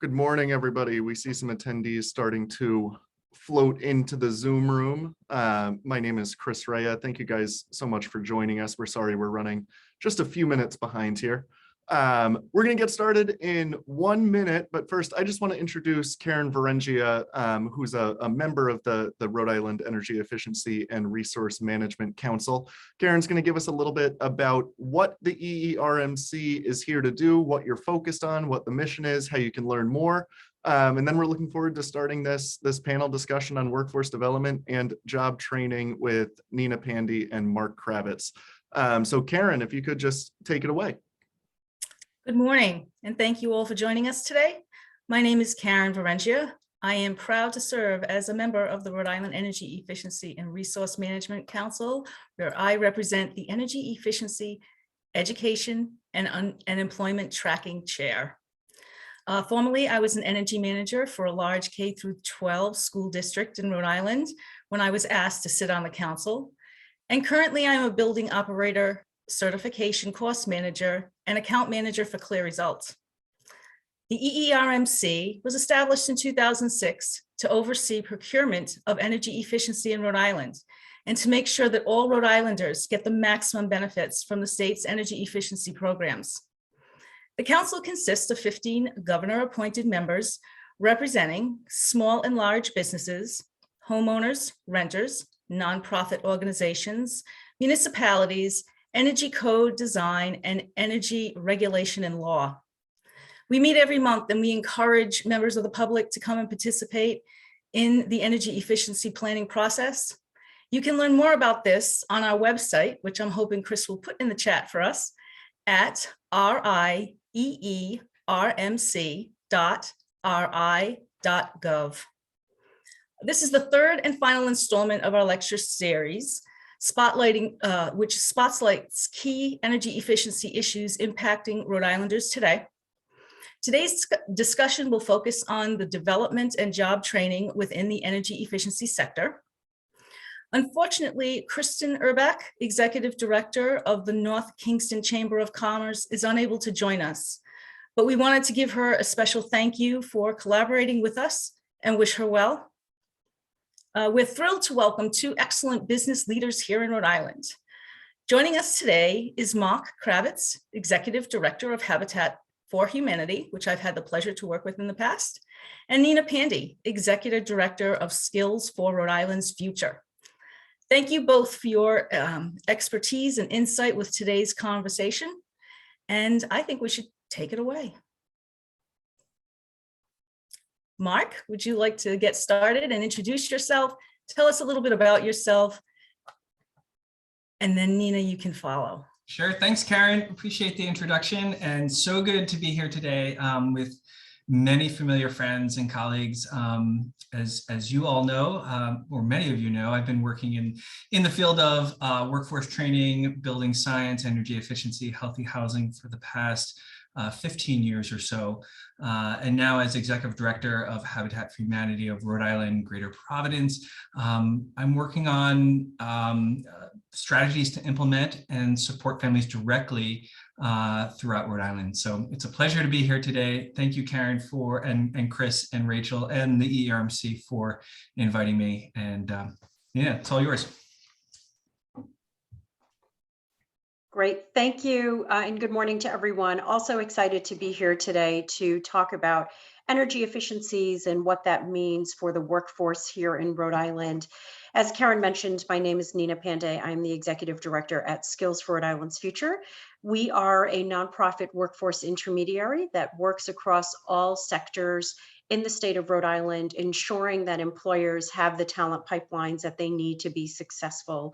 Good morning, everybody. We see some attendees starting to float into the Zoom room. My name is Chris Rea. Thank you guys so much for joining us. We're sorry we're running just a few minutes behind here. We're going to get started in 1 minute, but first I just want to introduce Karen Varengia, who's a member of the Rhode Island Energy Efficiency and Resource Management Council. Karen's going to give us a little bit about what the EERMC is here to do, what you're focused on, what the mission is, how you can learn more. And then we're looking forward to starting this panel discussion on workforce development and job training with Nina Pandy and Mark Kravitz. So Karen, if you could just take it away. Good morning, and thank you all for joining us today. My name is Karen Varengia. I am proud to serve as a member of the Rhode Island Energy Efficiency and Resource Management Council, where I represent the Energy Efficiency, Education, and Employment Tracking Chair. Formerly, I was an energy manager for a large K-12 school district in Rhode Island when I was asked to sit on the council. And currently, I'm a building operator, certification course manager, and account manager for Clear Results. The EERMC was established in 2006 to oversee procurement of energy efficiency in Rhode Island and to make sure that all Rhode Islanders get the maximum benefits from the state's energy efficiency programs. The council consists of 15 governor-appointed members representing small and large businesses, homeowners, renters, nonprofit organizations, municipalities, energy code design, and energy regulation and law. We meet every month and we encourage members of the public to come and participate in the energy efficiency planning process. You can learn more about this on our website, which I'm hoping Chris will put in the chat for us, at rieermc.ri.gov. This is the third and final installment of our lecture series, which spotlights key energy efficiency issues impacting Rhode Islanders today. Today's discussion will focus on the development and job training within the energy efficiency sector. Unfortunately, Kristen Urbach, Executive Director of the North Kingston Chamber of Commerce, is unable to join us, but we wanted to give her a special thank you for collaborating with us and wish her well. We're thrilled to welcome two excellent business leaders here in Rhode Island. Joining us today is Mark Kravitz, Executive Director of Habitat for Humanity, which I've had the pleasure to work with in the past, and Nina Pandy, Executive Director of Skills for Rhode Island's Future. Thank you both for your expertise and insight with today's conversation, and I think we should take it away. Mark, would you like to get started and introduce yourself? Tell us a little bit about yourself. And then Nina, you can follow. Sure. Thanks, Karen. Appreciate the introduction. And so good to be here today with many familiar friends and colleagues. As you all know, or many of you know, I've been working in the field of workforce training, building science, energy efficiency, healthy housing for the past 15 years or so. And now as Executive Director of Habitat for Humanity of Rhode Island, Greater Providence, I'm working on strategies to implement and support families directly throughout Rhode Island. So it's a pleasure to be here today. Thank you, Karen, and Chris and Rachel and the EERMC for inviting me. And yeah, it's all yours. Great, thank you, and good morning to everyone. Also excited to be here today to talk about energy efficiencies and what that means for the workforce here in Rhode Island. As Karen mentioned, my name is Nina Pandy. I'm the Executive Director at Skills for Rhode Island's Future. We are a nonprofit workforce intermediary that works across all sectors in the state of Rhode Island, ensuring that employers have the talent pipelines that they need to be successful.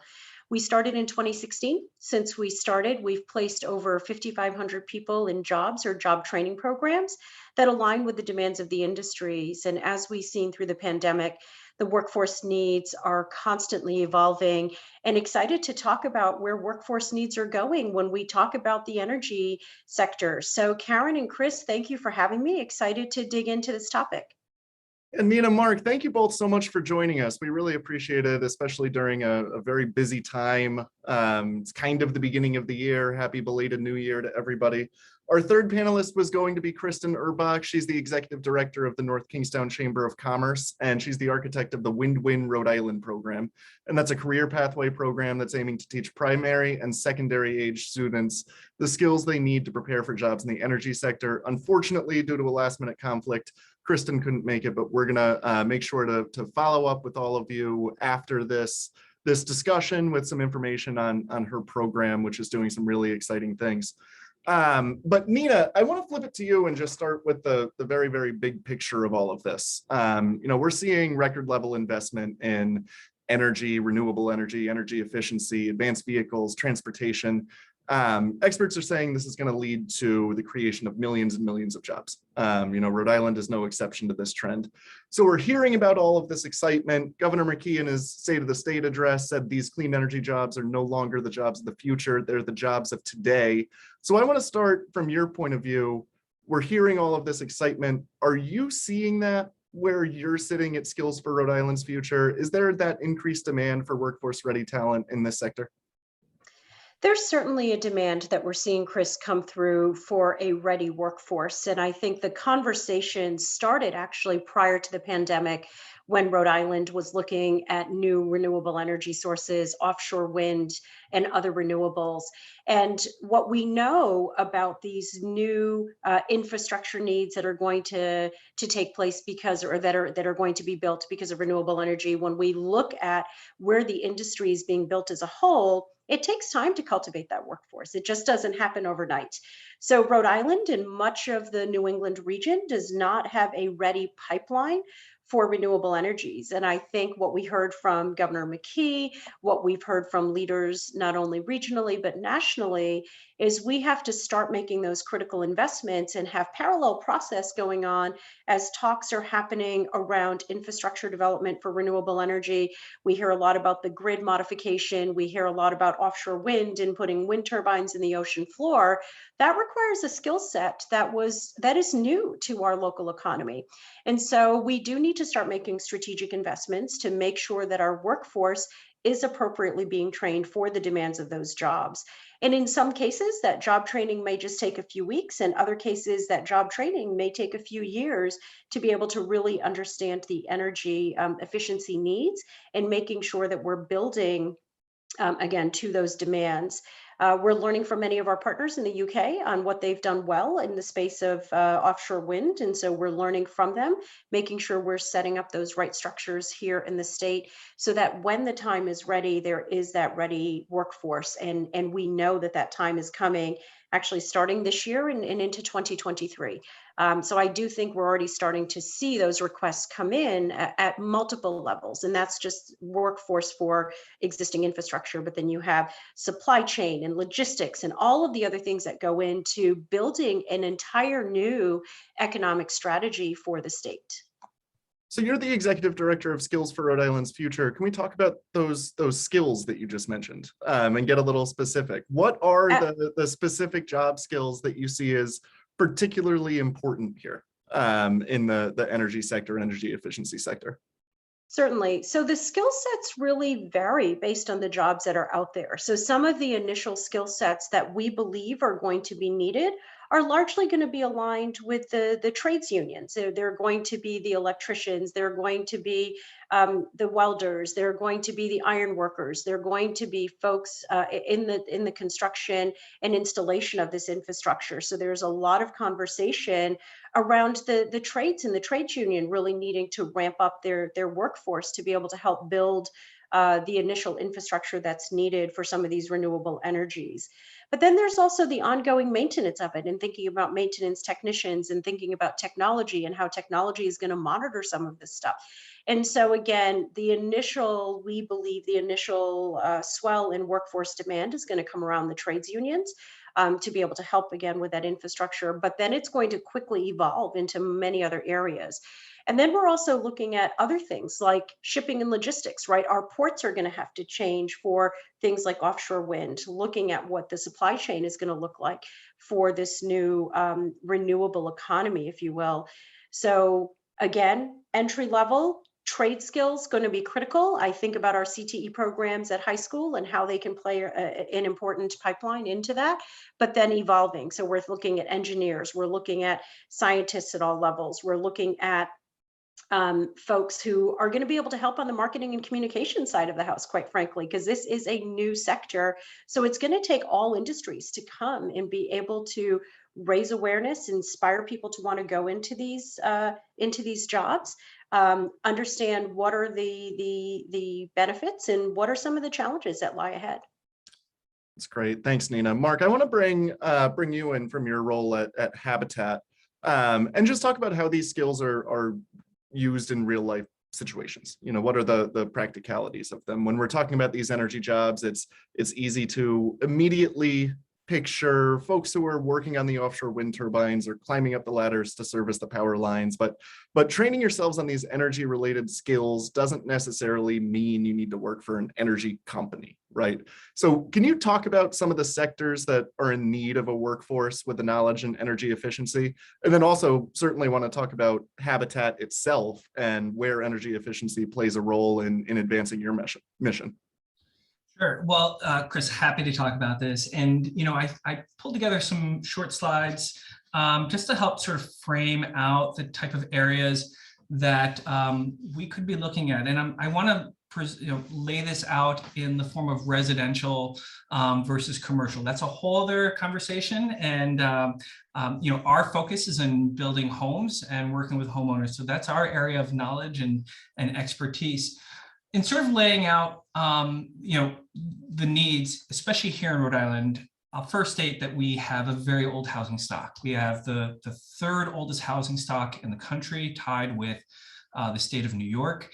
We started in 2016. Since we started, we've placed over 5,500 people in jobs or job training programs that align with the demands of the industries. And as we've seen through the pandemic, the workforce needs are constantly evolving, and excited to talk about where workforce needs are going when we talk about the energy sector. So Karen and Chris, thank you for having me. Excited to dig into this topic. And Mina, Mark, thank you both so much for joining us. We really appreciate it, especially during a very busy time. It's kind of the beginning of the year. Happy belated New Year to everybody. Our third panelist was going to be Kristen Urbach. She's the executive director of the North Kingstown Chamber of Commerce, and she's the architect of the Win-Win Rhode Island program. And that's a career pathway program that's aiming to teach primary and secondary age students the skills they need to prepare for jobs in the energy sector. Unfortunately, due to a last-minute conflict, Kristen couldn't make it, but we're gonna make sure to follow up with all of you after this discussion with some information on her program, which is doing some really exciting things. But Nina, I want to flip it to you and just start with the very, very big picture of all of this. We're seeing record level investment in energy, renewable energy, energy efficiency, advanced vehicles, transportation. Experts are saying this is going to lead to the creation of millions and millions of jobs. Rhode Island is no exception to this trend. So we're hearing about all of this excitement. Governor McKee in his State of the State address said these clean energy jobs are no longer the jobs of the future, they're the jobs of today. So I want to start from your point of view. We're hearing all of this excitement. Are you seeing that where you're sitting at Skills for Rhode Island's Future? Is there that increased demand for workforce ready talent in this sector? There's certainly a demand that we're seeing, Chris, come through for a ready workforce. And I think the conversation started actually prior to the pandemic when Rhode Island was looking at new renewable energy sources, offshore wind, and other renewables. And what we know about these new infrastructure needs that are going to take place because, or that are going to be built because of renewable energy, when we look at where the industry is being built as a whole, it takes time to cultivate that workforce. It just doesn't happen overnight. So Rhode Island and much of the New England region does not have a ready pipeline for renewable energies. And I think what we heard from Governor McKee, what we've heard from leaders, not only regionally, but nationally, is we have to start making those critical investments and have parallel process going on as talks are happening around infrastructure development for renewable energy. We hear a lot about the grid modification. We hear a lot about offshore wind and putting wind turbines in the ocean floor. That requires a skill set that is new to our local economy. And so we do need to start making strategic investments to make sure that our workforce is appropriately being trained for the demands of those jobs. And in some cases, that job training may just take a few weeks. In other cases, that job training may take a few years to be able to really understand the energy efficiency needs and making sure that we're building, again, to those demands. We're learning from many of our partners in the UK on what they've done well in the space of offshore wind. And so we're learning from them, making sure we're setting up those right structures here in the state so that when the time is ready, there is that ready workforce. And we know that that time is coming, actually starting this year and into 2023. So I do think we're already starting to see those requests come in at multiple levels. And that's just workforce for existing infrastructure. But then you have supply chain and logistics and all of the other things that go into building an entire new economic strategy for the state. So you're the executive director of Skills for Rhode Island's Future. Can we talk about those skills that you just mentioned and get a little specific? What are the specific job skills that you see as particularly important here in the energy sector, energy efficiency sector? Certainly. So the skill sets really vary based on the jobs that are out there. So some of the initial skill sets that we believe are going to be needed are largely going to be aligned with the trades unions. So they're going to be the electricians, they're going to be the welders, they're going to be the iron workers, they're going to be folks in the construction and installation of this infrastructure. So there's a lot of conversation around the trades and the trades union really needing to ramp up their workforce to be able to help build the initial infrastructure that's needed for some of these renewable energies. But then there's also the ongoing maintenance of it and thinking about maintenance technicians and thinking about technology and how technology is going to monitor some of this stuff. And so again, we believe the initial swell in workforce demand is going to come around the trades unions to be able to help again with that infrastructure, but then it's going to quickly evolve into many other areas. And then we're also looking at other things like shipping and logistics, right? Our ports are going to have to change for things like offshore wind, looking at what the supply chain is going to look like for this new renewable economy, if you will. So again, Entry level trade skills going to be critical. I think about our CTE programs at high school and how they can play an important pipeline into that, but then evolving. So we're looking at engineers, we're looking at scientists at all levels, we're looking at folks who are going to be able to help on the marketing and communication side of the house, quite frankly, because this is a new sector. So it's going to take all industries to come and be able to raise awareness, inspire people to want to go into these jobs, understand what are the benefits and what are some of the challenges that lie ahead. That's great. Thanks, Nina. Mark, I want to bring you in from your role at Habitat, and just talk about how these skills are used in real life situations. You know, what are the practicalities of them? When we're talking about these energy jobs, it's easy to immediately picture folks who are working on the offshore wind turbines or climbing up the ladders to service the power lines, but training yourselves on these energy related skills doesn't necessarily mean you need to work for an energy company, right? So can you talk about some of the sectors that are in need of a workforce with the knowledge in energy efficiency? And then also certainly want to talk about Habitat itself and where energy efficiency plays a role in advancing your mission. Sure. Well, Chris, happy to talk about this. And, you know, I pulled together some short slides just to help sort of frame out the type of areas that we could be looking at. And I want to lay this out in the form of residential versus commercial. That's a whole other conversation. And, our focus is in building homes and working with homeowners. So that's our area of knowledge and expertise. In sort of laying out, the needs, especially here in Rhode Island, I'll first state that we have a very old housing stock. We have the third oldest housing stock in the country, tied with the state of New York.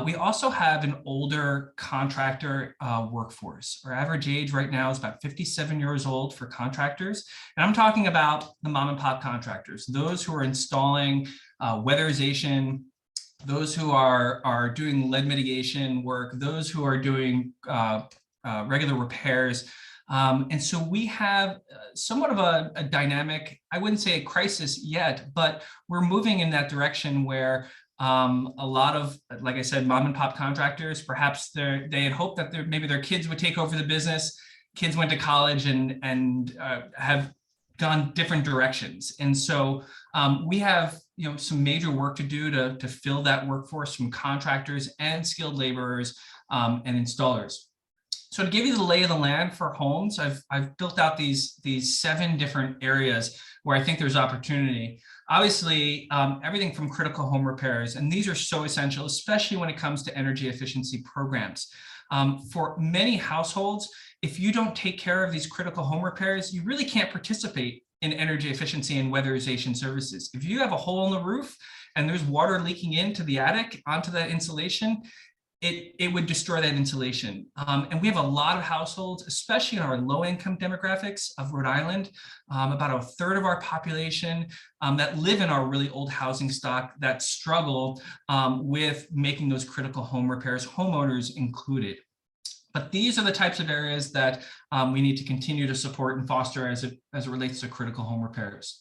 We also have an older contractor workforce. Our average age right now is about 57 years old for contractors. And I'm talking about the mom and pop contractors, those who are installing weatherization, those who are doing lead mitigation work, those who are doing regular repairs. And so we have somewhat of a dynamic, I wouldn't say a crisis yet, but we're moving in that direction where a lot of, like I said, mom and pop contractors, perhaps they had hoped that maybe their kids would take over the business. Kids went to college and have gone different directions. And so we have some major work to do to fill that workforce from contractors and skilled laborers and installers. So to give you the lay of the land for homes, I've built out these 7 different areas where I think there's opportunity. Obviously, everything from critical home repairs, and these are so essential, especially when it comes to energy efficiency programs. For many households, if you don't take care of these critical home repairs, you really can't participate in energy efficiency and weatherization services. If you have a hole in the roof and there's water leaking into the attic, onto that insulation, it would destroy that insulation. And we have a lot of households, especially in our low-income demographics of Rhode Island, about a third of our population that live in our really old housing stock that struggle with making those critical home repairs, homeowners included. But these are the types of areas that we need to continue to support and foster as it relates to critical home repairs.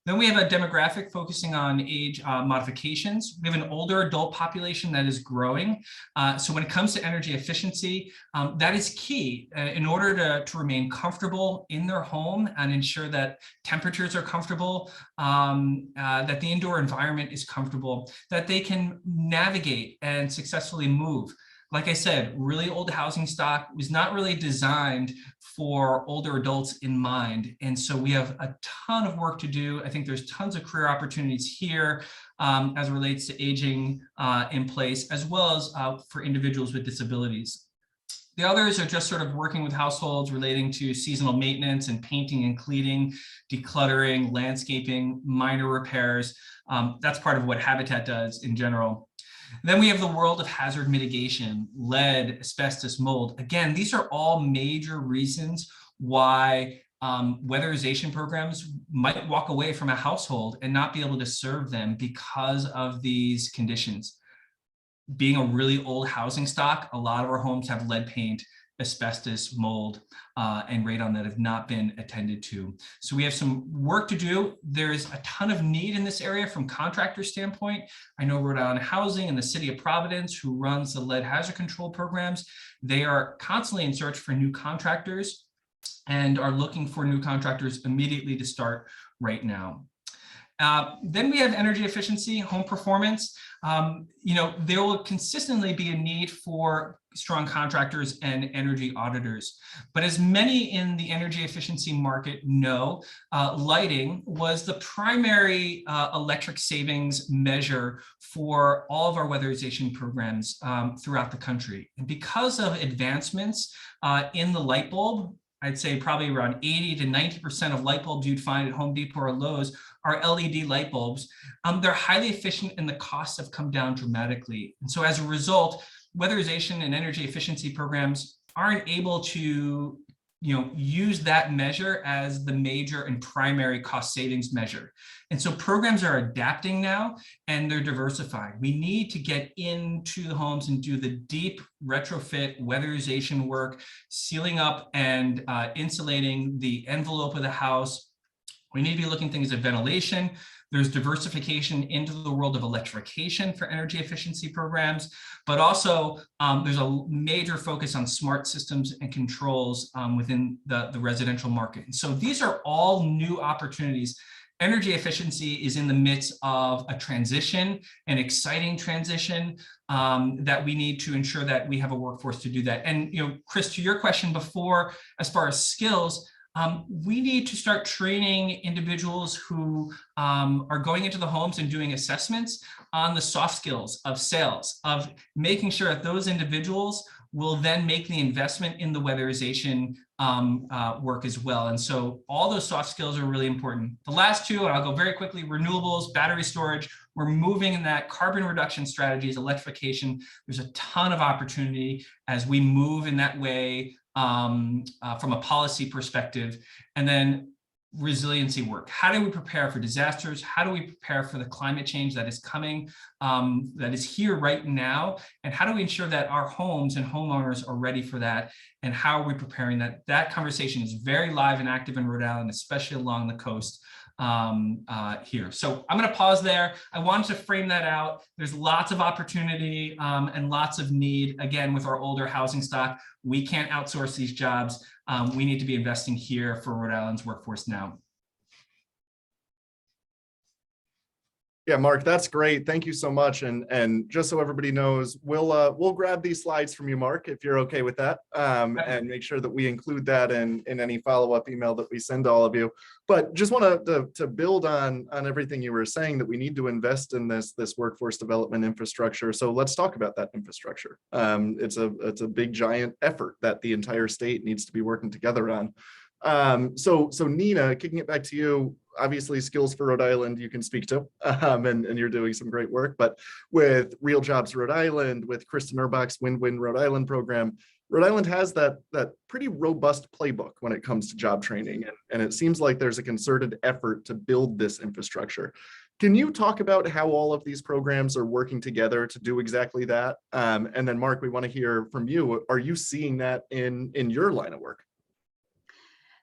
Then we have a demographic focusing on age modifications. We have an older adult population that is growing. So when it comes to energy efficiency, that is key in order to remain comfortable in their home and ensure that temperatures are comfortable, that the indoor environment is comfortable, that they can navigate and successfully move. Like I said, really old housing stock was not really designed for older adults in mind. And so we have a ton of work to do. I think there's tons of career opportunities here as it relates to aging in place, as well as for individuals with disabilities. The others are just sort of working with households relating to seasonal maintenance and painting and cleaning, decluttering, landscaping, minor repairs. That's part of what Habitat does in general. Then we have the world of hazard mitigation, lead, asbestos, mold. Again, these are all major reasons why weatherization programs might walk away from a household and not be able to serve them because of these conditions. Being a really old housing stock, a lot of our homes have lead paint. asbestos, mold, and radon that have not been attended to. So we have some work to do. There's a ton of need in this area from contractor standpoint. I know Rhode Island Housing and the City of Providence, who runs the lead hazard control programs, they are constantly in search for new contractors and are looking for new contractors immediately to start right now. Then we have energy efficiency, home performance. There will consistently be a need for strong contractors and energy auditors. But as many in the energy efficiency market know, lighting was the primary electric savings measure for all of our weatherization programs throughout the country. And because of advancements in the light bulb, I'd say probably around 80 to 90% of light bulbs you'd find at Home Depot or Lowe's are LED light bulbs. They're highly efficient and the costs have come down dramatically. And so as a result, weatherization and energy efficiency programs aren't able to use that measure as the major and primary cost savings measure. And so programs are adapting now and they're diversifying. We need to get into the homes and do the deep retrofit weatherization work, sealing up and insulating the envelope of the house. We need to be looking at things at ventilation. There's diversification into the world of electrification for energy efficiency programs, but also there's a major focus on smart systems and controls within the residential market. And so these are all new opportunities. Energy efficiency is in the midst of a transition, an exciting transition that we need to ensure that we have a workforce to do that. And Chris, to your question before, as far as skills, we need to start training individuals who are going into the homes and doing assessments on the soft skills of sales, of making sure that those individuals will then make the investment in the weatherization work as well. And so all those soft skills are really important. The last two, and I'll go very quickly, renewables, battery storage. We're moving in that carbon reduction strategies, electrification. There's a ton of opportunity as we move in that way from a policy perspective. And then resiliency work. How do we prepare for disasters? How do we prepare for the climate change that is coming, that is here right now? And how do we ensure that our homes and homeowners are ready for that? And how are we preparing that? That conversation is very live and active in Rhode Island, especially along the coast here. So I'm going to pause there. I wanted to frame that out. There's lots of opportunity and lots of need. Again, with our older housing stock, we can't outsource these jobs. We need to be investing here for Rhode Island's workforce now. Yeah, Mark, that's great. Thank you so much. And just so everybody knows, we'll grab these slides from you, Mark, if you're okay with that, and make sure that we include that in any follow-up email that we send to all of you. But just want to build on everything you were saying, that we need to invest in this workforce development infrastructure. So let's talk about that infrastructure. It's a big, giant effort that the entire state needs to be working together on. So Nina, kicking it back to you, obviously skills for Rhode Island you can speak to, and you're doing some great work, but with Real Jobs Rhode Island, with Kristen Urbach's Win-Win Rhode Island program, Rhode Island has that pretty robust playbook when it comes to job training. And it seems like there's a concerted effort to build this infrastructure. Can you talk about how all of these programs are working together to do exactly that? And then Mark, we want to hear from you. Are you seeing that in your line of work?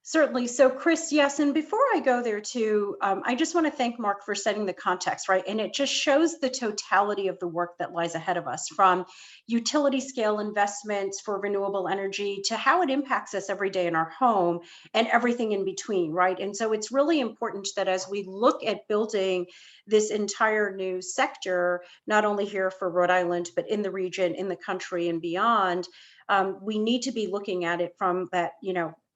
Certainly. So Chris, yes. And before I go there too, I just want to thank Mark for setting the context, right? And it just shows the totality of the work that lies ahead of us, from utility scale investments for renewable energy to how it impacts us every day in our home and everything in between, right? And so it's really important that as we look at building this entire new sector, not only here for Rhode Island, but in the region, in the country and beyond, we need to be looking at it from that,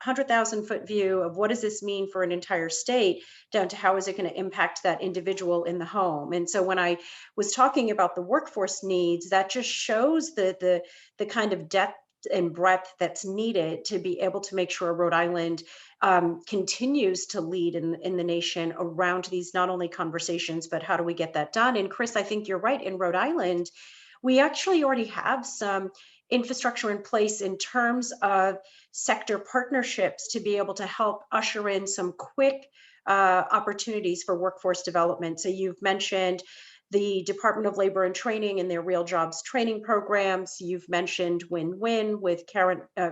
100,000-foot view of what does this mean for an entire state, down to how is it going to impact that individual in the home. And so when I was talking about the workforce needs, that just shows the kind of depth and breadth that's needed to be able to make sure Rhode Island continues to lead in the nation around these not only conversations, but how do we get that done? And Chris, I think you're right. In Rhode Island, we actually already have some infrastructure in place in terms of sector partnerships to be able to help usher in some quick opportunities for workforce development. So you've mentioned the Department of Labor and Training and their Real Jobs training programs. You've mentioned Win-Win with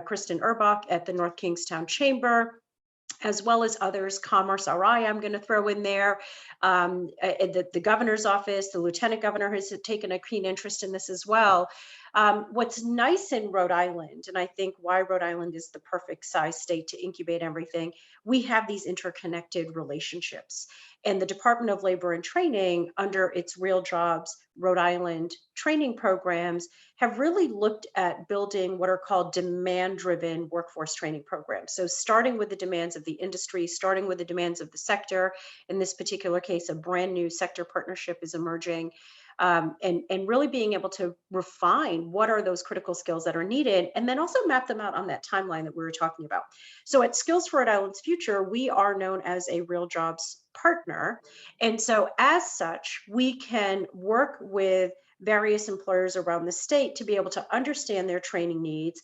Kristen Erbach at the North Kingstown Chamber, as well as others. Commerce RI, I'm going to throw in there. The governor's office, the lieutenant governor has taken a keen interest in this as well. What's nice in Rhode Island, and I think why Rhode Island is the perfect size state to incubate everything, we have these interconnected relationships. And the Department of Labor and Training, under its Real Jobs Rhode Island training programs, have really looked at building what are called demand-driven workforce training programs. So starting with the demands of the industry, starting with the demands of the sector. In this particular case, a brand new sector partnership is emerging. And really being able to refine what are those critical skills that are needed, and then also map them out on that timeline that we were talking about. So at Skills for Rhode Island's Future, we are known as a Real Jobs partner. And so as such, we can work with various employers around the state to be able to understand their training needs,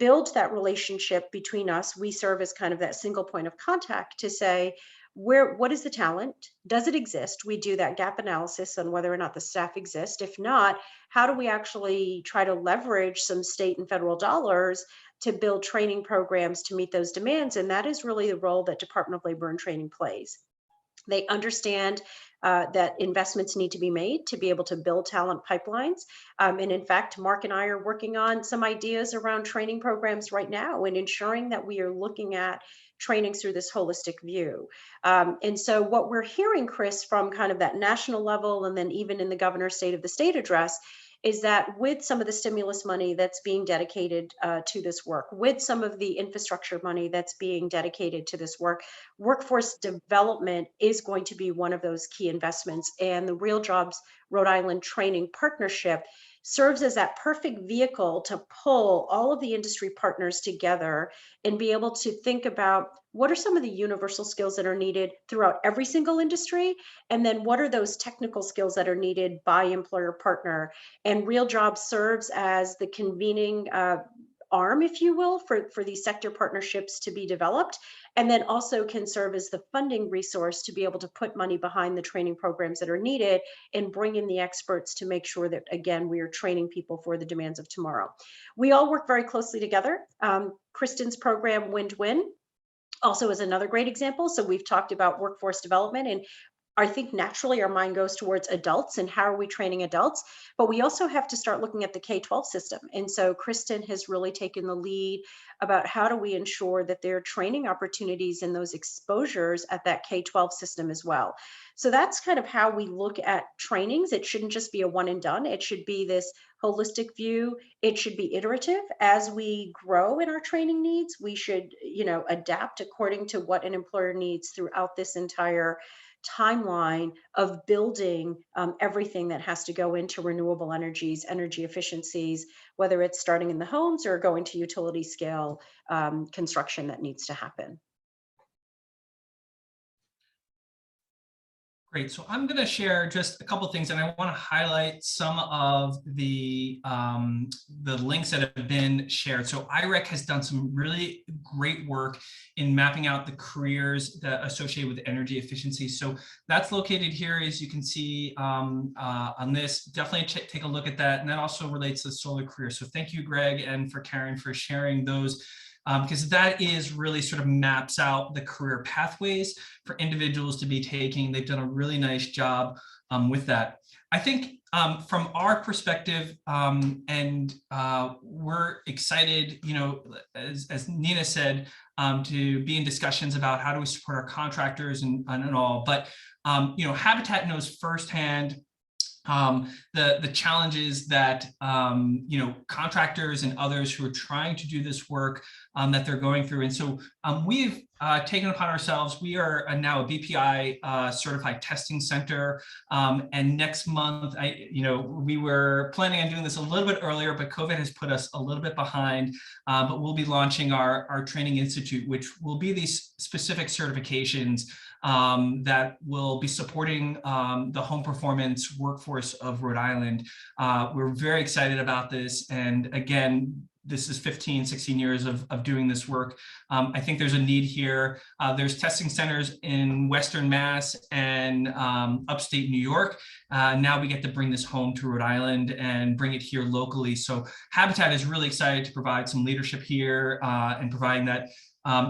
build that relationship between us. We serve as kind of that single point of contact to say, what is the talent? Does it exist? We do that gap analysis on whether or not the staff exist. If not, how do we actually try to leverage some state and federal dollars to build training programs to meet those demands? And that is really the role that Department of Labor and Training plays. They understand that investments need to be made to be able to build talent pipelines. And in fact, Mark and I are working on some ideas around training programs right now and ensuring that we are looking at training through this holistic view. And so what we're hearing, Chris, from kind of that national level, and then even in the governor's State of the State address, is that with some of the stimulus money that's being dedicated to this work, with some of the infrastructure money that's being dedicated to this work, workforce development is going to be one of those key investments. And the Real Jobs Rhode Island Training Partnership serves as that perfect vehicle to pull all of the industry partners together and be able to think about what are some of the universal skills that are needed throughout every single industry, and then what are those technical skills that are needed by employer partner. And Real Jobs serves as the convening arm, if you will, for these sector partnerships to be developed, and then also can serve as the funding resource to be able to put money behind the training programs that are needed and bring in the experts to make sure that, again, we are training people for the demands of tomorrow. We all work very closely together. Kristen's program, Win-Win, also is another great example. So we've talked about workforce development, and I think naturally our mind goes towards adults and how are we training adults, but we also have to start looking at the K-12 system. And so Kristen has really taken the lead about how do we ensure that there are training opportunities and those exposures at that K-12 system as well. So that's kind of how we look at trainings. It shouldn't just be a one and done. It should be this holistic view. It should be iterative. As we grow in our training needs, we should, adapt according to what an employer needs throughout this entire timeline of building everything that has to go into renewable energies, energy efficiencies, whether it's starting in the homes or going to utility scale construction that needs to happen. Great. So I'm going to share just a couple of things, and I want to highlight some of the links that have been shared. So IREC has done some really great work in mapping out the careers that associated with energy efficiency. So that's located here, as you can see on this. Definitely take a look at that, and that also relates to the solar career. So thank you, Greg, and for Karen for sharing those. Because that is really sort of maps out the career pathways for individuals to be taking. They've done a really nice job with that. I think from our perspective, and we're excited, as Nina said, to be in discussions about how do we support our contractors and all. But Habitat knows firsthand the challenges that contractors and others who are trying to do this work that they're going through. And so we've taken upon ourselves, we are now a BPI certified testing center. And next month, we were planning on doing this a little bit earlier, but COVID has put us a little bit behind. But we'll be launching our training institute, which will be these specific certifications that will be supporting the home performance workforce of Rhode Island. We're very excited about this. And again, this is 15, 16 years of doing this work. I think there's a need here. There's testing centers in Western Mass and upstate New York. Now we get to bring this home to Rhode Island and bring it here locally. So Habitat is really excited to provide some leadership here and providing that.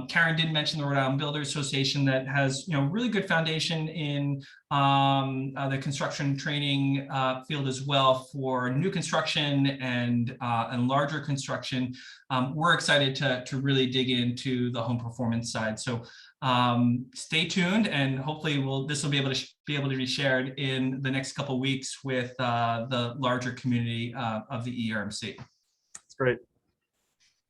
Karen did mention the Rhode Island Builders Association that has, really good foundation in the construction training field as well for new construction and larger construction. We're excited to really dig into the home performance side. So stay tuned, and hopefully this will be able to be shared in the next couple of weeks with the larger community of the EERMC. That's great.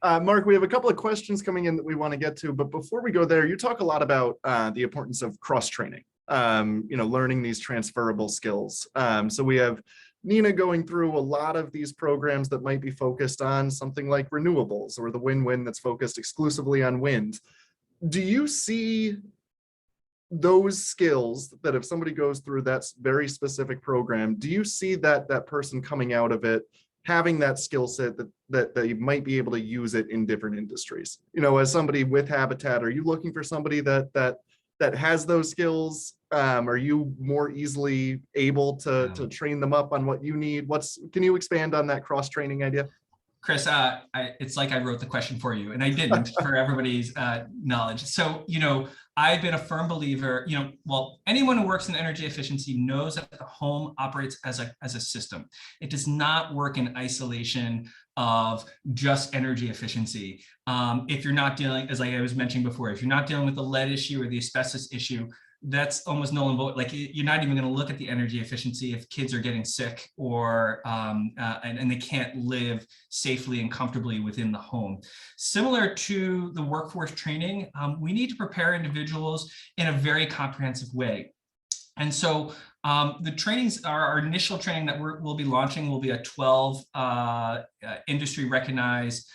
Mark, we have a couple of questions coming in that we want to get to, but before we go there, you talk a lot about the importance of cross-training, learning these transferable skills. So we have Nina going through a lot of these programs that might be focused on something like renewables or the win-win that's focused exclusively on wind. Do you see those skills that if somebody goes through that very specific program, do you see that person coming out of it having that skill set that you might be able to use it in different industries? As somebody with Habitat, are you looking for somebody that has those skills? Are you more easily able to train them up on what you need? Can you expand on that cross-training idea? Chris, it's like I wrote the question for you, and I didn't for everybody's knowledge. So, I've been a firm believer, anyone who works in energy efficiency knows that the home operates as a system. It does not work in isolation of just energy efficiency. If you're not dealing, as I was mentioning before, if you're not dealing with the lead issue or the asbestos issue, that's almost null and void. Like, you're not even going to look at the energy efficiency if kids are getting sick or and they can't live safely and comfortably within the home. Similar to the workforce training, we need to prepare individuals in a very comprehensive way. And so the trainings, our initial training that we'll be launching will be a 12 industry recognized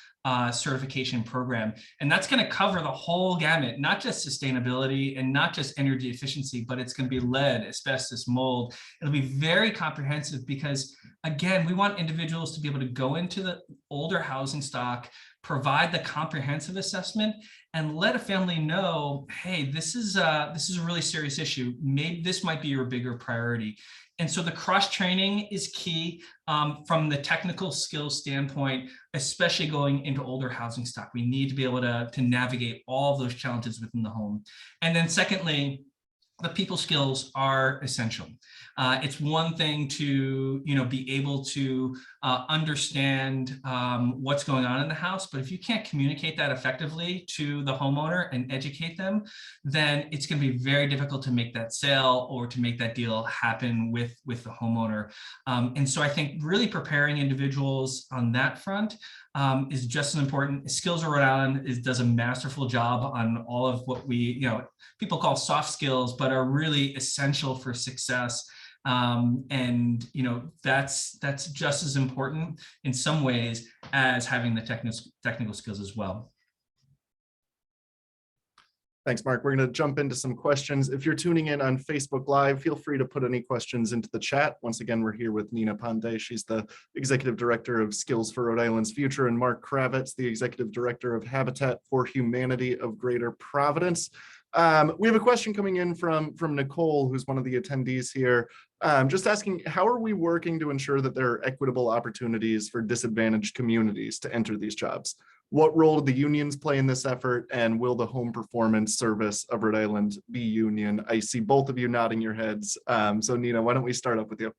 certification program. And that's going to cover the whole gamut, not just sustainability and not just energy efficiency, but it's going to be lead, asbestos, mold. It'll be very comprehensive because, again, we want individuals to be able to go into the older housing stock, provide the comprehensive assessment, and let a family know, hey, this is a really serious issue. Maybe this might be your bigger priority. And so the cross-training is key from the technical skills standpoint, especially going into older housing stock. We need to be able to navigate all of those challenges within the home. And then secondly, the people skills are essential. It's one thing to be able to understand what's going on in the house, but if you can't communicate that effectively to the homeowner and educate them, then it's going to be very difficult to make that sale or to make that deal happen with the homeowner. And so I think really preparing individuals on that front is just as important. Skills of Rhode Island does a masterful job on all of what we people call soft skills, but are really essential for success. And that's just as important in some ways as having the technical skills as well. Thanks, Mark. We're going to jump into some questions. If you're tuning in on Facebook Live, feel free to put any questions into the chat. Once again, we're here with Nina Pandey. She's the Executive Director of Skills for Rhode Island's Future, and Mark Kravitz, the Executive Director of Habitat for Humanity of Greater Providence. We have a question coming in from Nicole, who's one of the attendees here, just asking, how are we working to ensure that there are equitable opportunities for disadvantaged communities to enter these jobs? What role do the unions play in this effort, and will the Home Performance Service of Rhode Island be union? I see both of you nodding your heads. So Nina, why don't we start up with you?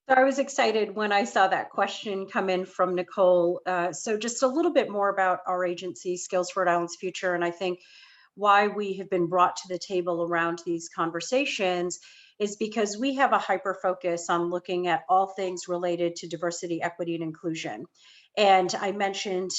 So I was excited when I saw that question come in from Nicole. So just a little bit more about our agency, Skills for Rhode Island's Future, and I think why we have been brought to the table around these conversations is because we have a hyper focus on looking at all things related to diversity, equity, and inclusion. And I mentioned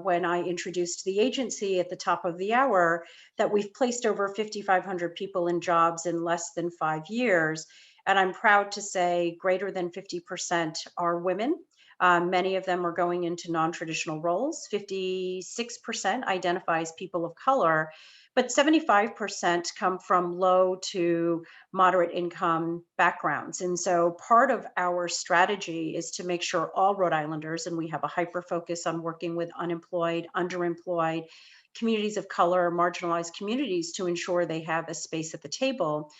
when I introduced the agency at the top of the hour that we've placed over 5,500 people in jobs in less than 5 years. And I'm proud to say greater than 50% are women. Many of them are going into non-traditional roles. 56% identify as people of color. but 75% come from low to moderate income backgrounds. And so part of our strategy is to make sure all Rhode Islanders, and we have a hyper focus on working with unemployed, underemployed, communities of color, marginalized communities, to ensure they have a space at the table.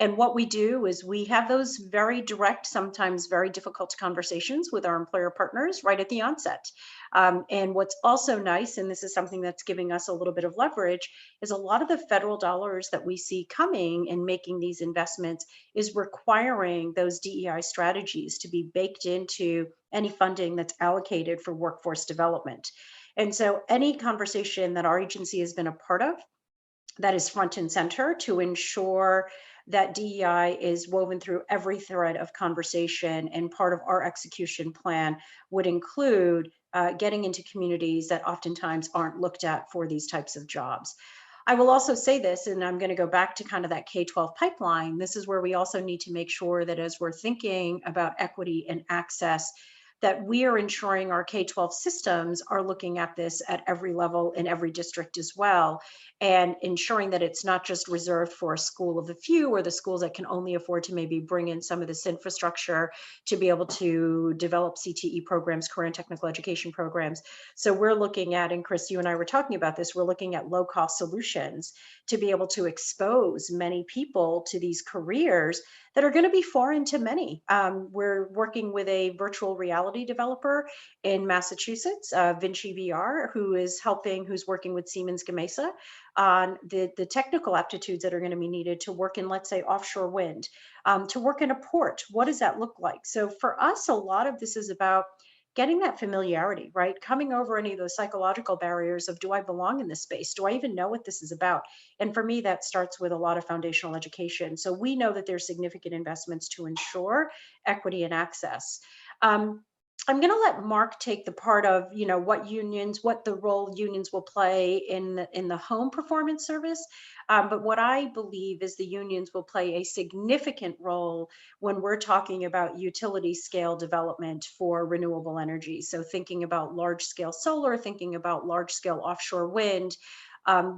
And what we do is we have those very direct, sometimes very difficult conversations with our employer partners right at the onset. And what's also nice, and this is something that's giving us a little bit of leverage, is a lot of the federal dollars that we see coming and making these investments is requiring those DEI strategies to be baked into any funding that's allocated for workforce development. And so any conversation that our agency has been a part of that is front and center to ensure that DEI is woven through every thread of conversation, and part of our execution plan would include getting into communities that oftentimes aren't looked at for these types of jobs. I will also say this, and I'm going to go back to kind of that K-12 pipeline. This is where we also need to make sure that as we're thinking about equity and access, that we are ensuring our K-12 systems are looking at this at every level in every district as well, and ensuring that it's not just reserved for a school of a few or the schools that can only afford to maybe bring in some of this infrastructure to be able to develop CTE programs, career and technical education programs. So we're looking at, and Chris, you and I were talking about this, we're looking at low-cost solutions to be able to expose many people to these careers that are going to be foreign to many. We're working with a virtual reality developer in Massachusetts, Vinci VR, who's working with Siemens Gamesa on the technical aptitudes that are going to be needed to work in, let's say, offshore wind, to work in a port. What does that look like? So for us, a lot of this is about getting that familiarity, right? Coming over any of those psychological barriers of, do I belong in this space? Do I even know what this is about? And for me, that starts with a lot of foundational education. So we know that there's significant investments to ensure equity and access. I'm going to let Mark take the part of, what the role unions will play in the home performance service. But what I believe is the unions will play a significant role when we're talking about utility scale development for renewable energy. So thinking about large scale solar, thinking about large scale offshore wind.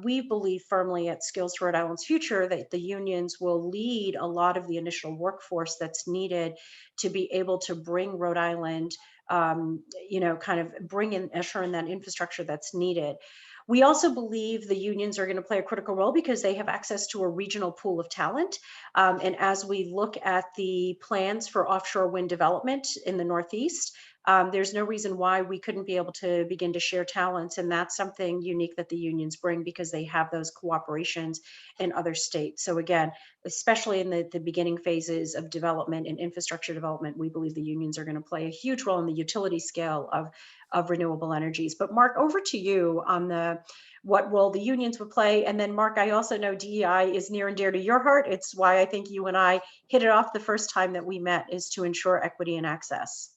We believe firmly at Skills for Rhode Island's Future that the unions will lead a lot of the initial workforce that's needed to be able to bring Rhode Island, kind of bring in, usher in that infrastructure that's needed. We also believe the unions are going to play a critical role because they have access to a regional pool of talent. And as we look at the plans for offshore wind development in the Northeast, there's no reason why we couldn't be able to begin to share talents. And that's something unique that the unions bring because they have those cooperations in other states. So again, especially in the beginning phases of development and infrastructure development, we believe the unions are going to play a huge role in the utility scale of renewable energies. But Mark, over to you on what role the unions would play. And then Mark, I also know DEI is near and dear to your heart. It's why I think you and I hit it off the first time that we met, is to ensure equity and access.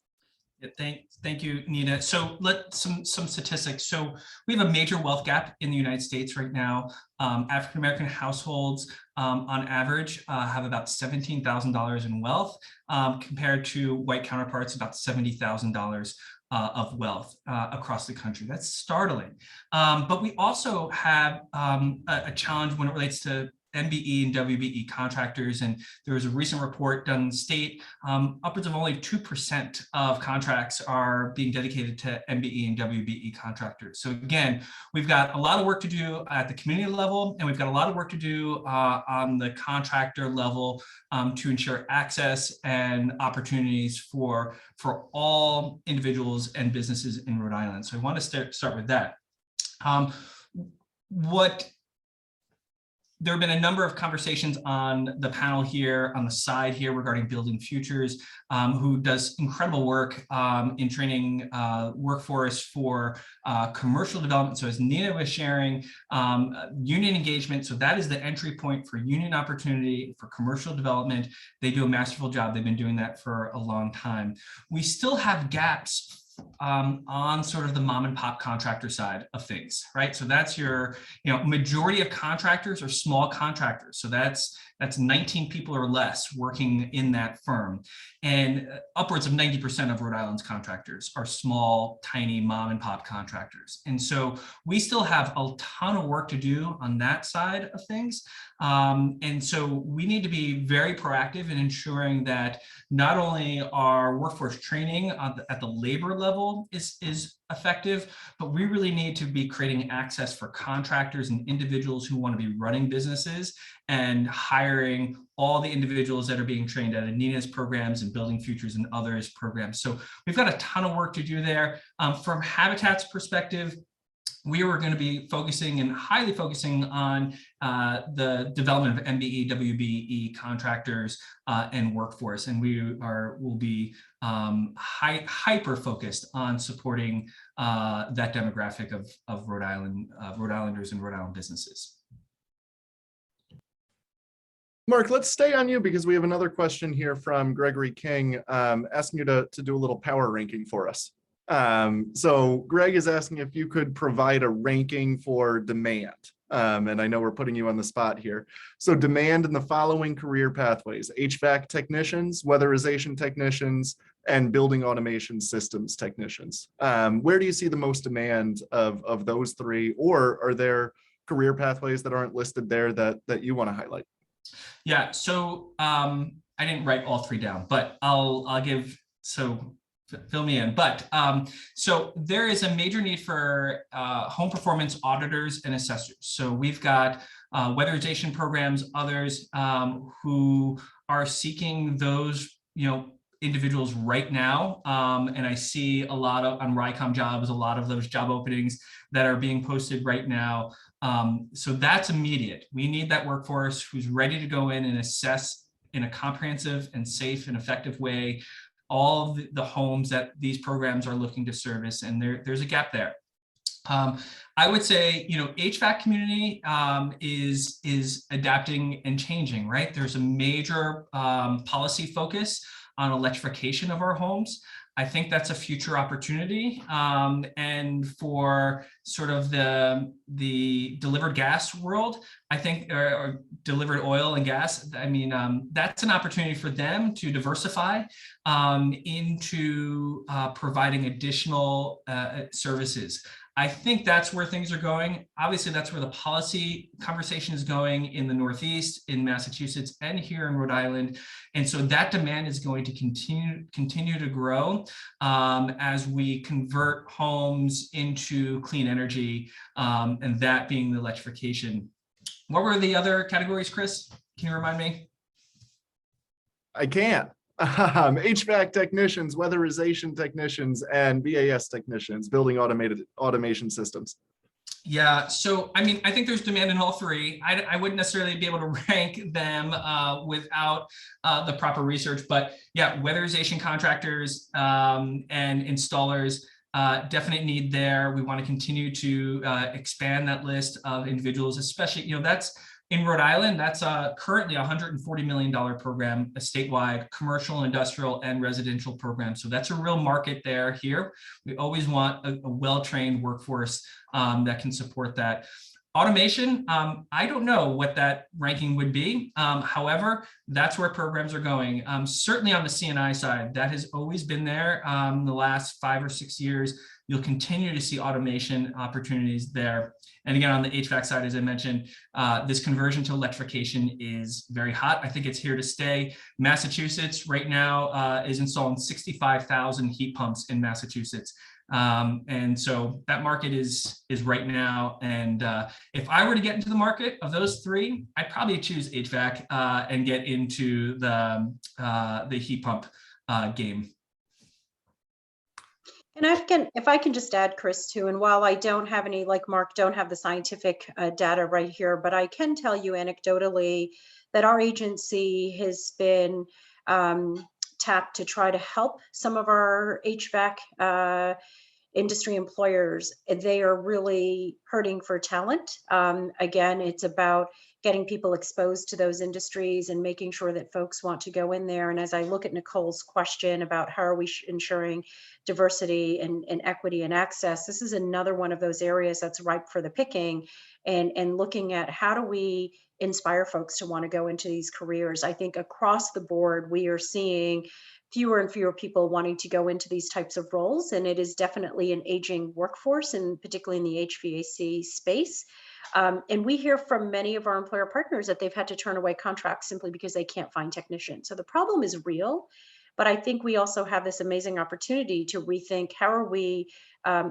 Thank you, Nina. So some statistics. So we have a major wealth gap in the United States right now. African-American households on average have about $17,000 in wealth compared to white counterparts about $70,000 of wealth across the country. That's startling. But we also have a challenge when it relates to MBE and WBE contractors, and there was a recent report done in the state, upwards of only 2% of contracts are being dedicated to MBE and WBE contractors. So again, we've got a lot of work to do at the community level, and we've got a lot of work to do on the contractor level to ensure access and opportunities for all individuals and businesses in Rhode Island. So I want to start with that. There have been a number of conversations on the panel here, on the side here, regarding Building Futures, who does incredible work in training workforce for commercial development. So as Nina was sharing, union engagement, so that is the entry point for union opportunity for commercial development. They do a masterful job. They've been doing that for a long time. We still have gaps on sort of the mom and pop contractor side of things, right? So that's your, majority of contractors are small contractors. So that's 19 people or less working in that firm. And upwards of 90% of Rhode Island's contractors are small, tiny mom and pop contractors. And so we still have a ton of work to do on that side of things. And so we need to be very proactive in ensuring that not only our workforce training at the labor level is effective, but we really need to be creating access for contractors and individuals who want to be running businesses and hiring all the individuals that are being trained at Anina's programs and Building Futures and others programs. So we've got a ton of work to do there. From Habitat's perspective, we were going to be focusing and highly focusing on the development of MBE, WBE contractors and workforce, and will be hyper focused on supporting that demographic of Rhode Island, Rhode Islanders and Rhode Island businesses. Mark, let's stay on you because we have another question here from Gregory King asking you to do a little power ranking for us. So Greg is asking if you could provide a ranking for demand. And I know we're putting you on the spot here. So demand in the following career pathways: HVAC technicians, weatherization technicians, and building automation systems technicians. Where do you see the most demand of those three, or are there career pathways that aren't listed there that you want to highlight? Yeah, so I didn't write all three down, but I'll give, so fill me in. But so there is a major need for home performance auditors and assessors. So we've got weatherization programs, others who are seeking those, individuals right now. And I see a lot of on RICOM jobs, a lot of those job openings that are being posted right now. So that's immediate. We need that workforce who's ready to go in and assess in a comprehensive and safe and effective way all of the homes that these programs are looking to service, and there's a gap there. I would say, HVAC community is adapting and changing, right? There's a major policy focus on electrification of our homes. I think that's a future opportunity. And for sort of the delivered gas world, I think, or delivered oil and gas, I mean, that's an opportunity for them to diversify into providing additional services. I think that's where things are going. Obviously, that's where the policy conversation is going in the Northeast, in Massachusetts, and here in Rhode Island. And so that demand is going to continue to grow as we convert homes into clean energy, and that being the electrification. What were the other categories, Chris? Can you remind me? I can't. HVAC technicians, weatherization technicians, and BAS technicians, building automation systems. Yeah, so I mean, I think there's demand in all three. I wouldn't necessarily be able to rank them without the proper research, but yeah, weatherization contractors and installers, definite need there. We want to continue to expand that list of individuals, especially, that's in Rhode Island, that's currently a $140 million program, a statewide commercial, industrial, and residential program. So that's a real market there here. We always want a well-trained workforce that can support that. Automation, I don't know what that ranking would be. However, that's where programs are going. Certainly on the C&I side, that has always been there the last 5 or 6 years. You'll continue to see automation opportunities there. And again, on the HVAC side, as I mentioned, this conversion to electrification is very hot. I think it's here to stay. Massachusetts right now is installing 65,000 heat pumps in Massachusetts. And so that market is right now. And if I were to get into the market of those three, I'd probably choose HVAC and get into the heat pump game. And if I can just add, Chris, too, and while I don't have any, like Mark, don't have the scientific data right here, but I can tell you anecdotally that our agency has been tapped to try to help some of our HVAC industry employers. They are really hurting for talent. Again, it's about getting people exposed to those industries and making sure that folks want to go in there. And as I look at Nicole's question about how are we ensuring diversity and equity and access, this is another one of those areas that's ripe for the picking, and looking at how do we inspire folks to want to go into these careers. I think across the board, we are seeing fewer and fewer people wanting to go into these types of roles. And it is definitely an aging workforce, and particularly in the HVAC space. And we hear from many of our employer partners that they've had to turn away contracts simply because they can't find technicians. So the problem is real. But I think we also have this amazing opportunity to rethink how are we